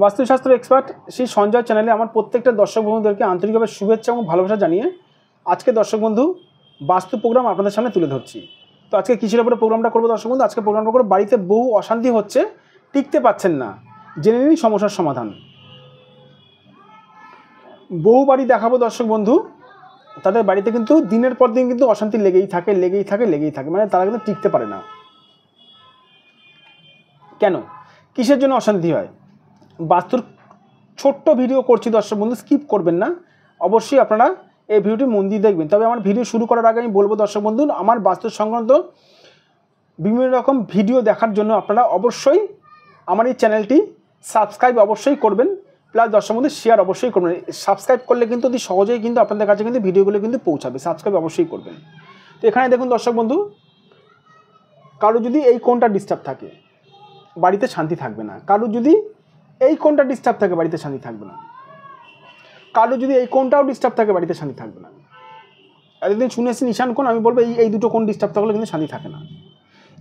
বাস্তুশাস্ত্র এক্সপার্ট শ্রী সঞ্জয় চ্যানেলে আমার প্রত্যেকটা দর্শক বন্ধুদেরকে আন্তরিকভাবে শুভেচ্ছা এবং ভালোবাসা জানিয়ে আজকে দর্শক বন্ধু বাস্তু প্রোগ্রাম আপনাদের সামনে তুলে ধরছি। তো আজকে কিসের উপরে প্রোগ্রামটা করবো দর্শক বন্ধু? আজকে প্রোগ্রামটা করবো বাড়িতে বহু অশান্তি হচ্ছে, টিকতে পাচ্ছেন না, জেনে নিন সমস্যার সমাধান। বহু বাড়ি দেখাবো দর্শক বন্ধু, তাদের বাড়িতে কিন্তু দিনের পর দিন কিন্তু অশান্তি লেগেই থাকে, মানে তারা কিন্তু টিকতে পারে না। কেন, কিসের জন্য অশান্তি হয়? বাস্তুর ছোট্ট ভিডিও করছি দর্শক বন্ধু, স্কিপ করবেন না, অবশ্যই আপনারা এই ভিডিওটি মন দিয়ে দেখবেন। তবে আমার ভিডিও শুরু করার আগে আমি বলবো দর্শক বন্ধু, আমার বাস্তু সংক্রান্ত বিভিন্ন রকম ভিডিও দেখার জন্য আপনারা অবশ্যই আমার এই চ্যানেলটি সাবস্ক্রাইব অবশ্যই করবেন, প্লাস দর্শক বন্ধু শেয়ার অবশ্যই করবেন। সাবস্ক্রাইব করলে কিন্তু অতি সহজেই কিন্তু আপনাদের কাছে কিন্তু ভিডিওগুলো কিন্তু পৌঁছাবে, সাবস্ক্রাইব অবশ্যই করবেন। তো এখানে দেখুন দর্শক বন্ধু, কারো যদি এই কোণটা ডিস্টার্ব থাকে বাড়িতে শান্তি থাকবে না, কারো যদি এই কোণটা ডিস্টার্ব থাকে বাড়িতে শান্তি থাকবে না, কারো যদি এই কোণটাও ডিস্টার্ব থাকে বাড়িতে শান্তি থাকবে না। এতদিন শুনেছি ঈশান কোণ, আমি বলবো এই দুটো কোণ ডিস্টার্ব থাকলে কিন্তু শান্তি থাকে না।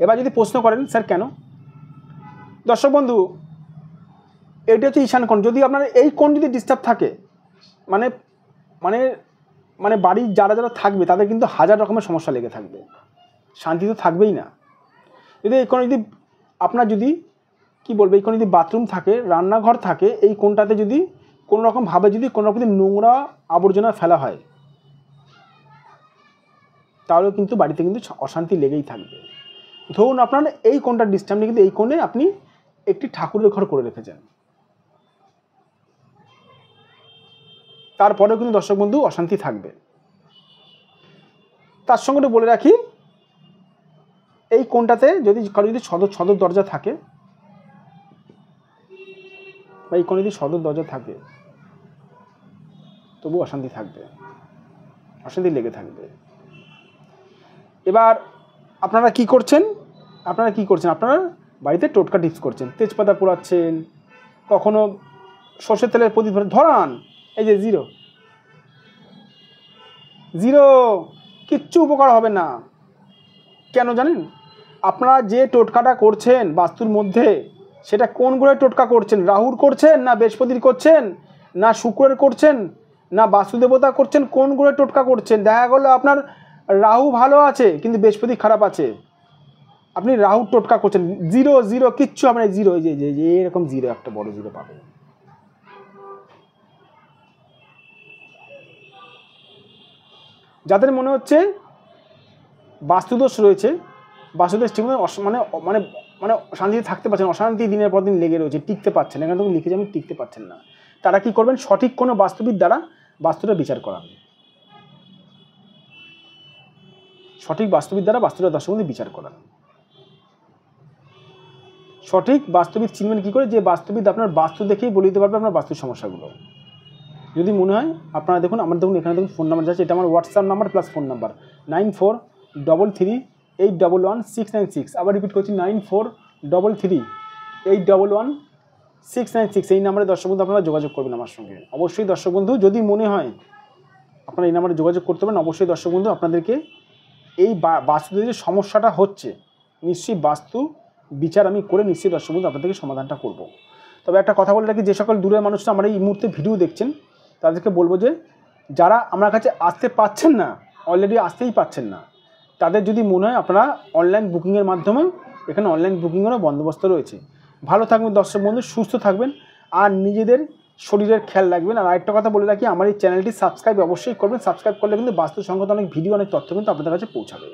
এবার যদি প্রশ্ন করেন স্যার কেন, দর্শক বন্ধু এটা হচ্ছে ঈশান কোণ। যদি আপনার এই কোণ যদি ডিস্টার্ব থাকে মানে মানে মানে বাড়ির যারা যারা থাকবে তাদের কিন্তু হাজার রকমের সমস্যা লেগে থাকবে, শান্তি তো থাকবেই না। যদি এই কোণে যদি আপনার যদি কী বলবো, এই কোণে যদি বাথরুম থাকে, রান্নাঘর থাকে, এই কোণটাতে যদি কোনো রকমভাবে যদি কোনো রকম নোংরা আবর্জনা ফেলা হয় তাহলেও কিন্তু বাড়িতে কিন্তু অশান্তি লেগেই থাকবে। ধরুন আপনার এই কোণটা ডিস্টার্ব নেই, কিন্তু এই কোণে আপনি একটি ঠাকুরের ঘর করে রেখেছেন, তারপরেও কিন্তু দর্শক বন্ধু অশান্তি থাকবে। তার সঙ্গে বলে রাখি, এই কোণটাতে যদি কারো যদি সদর দরজা থাকে বা এই কোণে যদি সদর দরজা থাকে তবু অশান্তি থাকবে, অশান্তি লেগে থাকবে। এবার আপনারা কি করছেন, আপনারা বাড়িতে টোটকা টিপস করছেন, তেজপাতা পোড়াচ্ছেন, কখনো সর্ষের তেলের প্রদীপ ধরান, এই যে জিরো কিচ্ছু উপকার হবে না। কেন জানেন? আপনারা যে টোটকাটা করছেন বাস্তুর মধ্যে, সেটা কোন গ্রহের টোটকা করছেন? রাহুর করছেন, না বৃহস্পতির করছেন, না শুক্রের করছেন, না বাস্তুদেবতা করছেন? কোন গ্রহের টোটকা করছেন? দেখা গেলো আপনার রাহু ভালো আছে কিন্তু বৃহস্পতি খারাপ আছে, আপনি রাহুর টোটকা করছেন, জিরো কিচ্ছু আপনার জিরো, এই যে এরকম জিরো, একটা বড় জিরো পাবেন। যাদের মনে হচ্ছে বাস্তুদোষ রয়েছে, বাস্তুদোষ ঠিক মানে মানে মানে শান্তিতে থাকতে পারছেন, অশান্তি দিনের পর দিন লেগে রয়েছে, টিকতে পারছেন না, এখানে তখন লিখে যাবেন টিকতে পারছেন না, তারা কি করবেন? সঠিক কোনো বাস্তুবিদ দ্বারা বাস্তুটা বিচার করান, সঠিক বাস্তুবিদ দ্বারা বাস্তুটা দর্শক বন্ধু বিচার করান। সঠিক বাস্তুবিদ চিনবেন কী করে? যে বাস্তুবিদ আপনার বাস্তু দেখেই বলে দিতে পারবে আপনার বাস্তুর সমস্যাগুলো। যদি মনে হয় আপনারা দেখুন, এখানে দেখুন ফোন নাম্বার যাচ্ছে, এটা আমার WhatsApp number plus phone number 9433811696। আবার রিপিট করছি 9433811696। এই নাম্বারে দর্শক বন্ধু আপনারা যোগাযোগ করবেন আমার সঙ্গে। অবশ্যই দর্শক বন্ধু যদি মনে হয় আপনারা এই নাম্বারে যোগাযোগ করতে পারেন, অবশ্যই দর্শক বন্ধু আপনাদেরকে এই বাস্তুতে যে সমস্যাটা হচ্ছে নিশ্চয়ই বাস্তু বিচার আমি করে নিশ্চয়ই দর্শক বন্ধু আপনাদেরকে সমাধানটা করব। তবে একটা কথা বলে রাখি, যে সকল দূরের মানুষরা আমার এই মুহূর্তে ভিডিও দেখছেন তাদেরকে বলবো যে যারা আমার কাছে আসতে পাচ্ছেন না, অলরেডি আসতেই পাচ্ছেন না, তাদের যদি মনে হয় আপনারা অনলাইন বুকিংয়ের মাধ্যমে, এখানে অনলাইন বুকিংয়েরও বন্দোবস্ত রয়েছে। ভালো থাকবেন দর্শক বন্ধু, সুস্থ থাকবেন আর নিজেদের শরীরের খেয়াল রাখবেন। আর আরেকটা কথা বলে রাখি, আমার এই চ্যানেলটি সাবস্ক্রাইব অবশ্যই করবেন, সাবস্ক্রাইব করলে কিন্তু বাস্তু সংক্রান্ত অনেক ভিডিও, অনেক তথ্য কিন্তু আপনাদের কাছে পৌঁছাবে।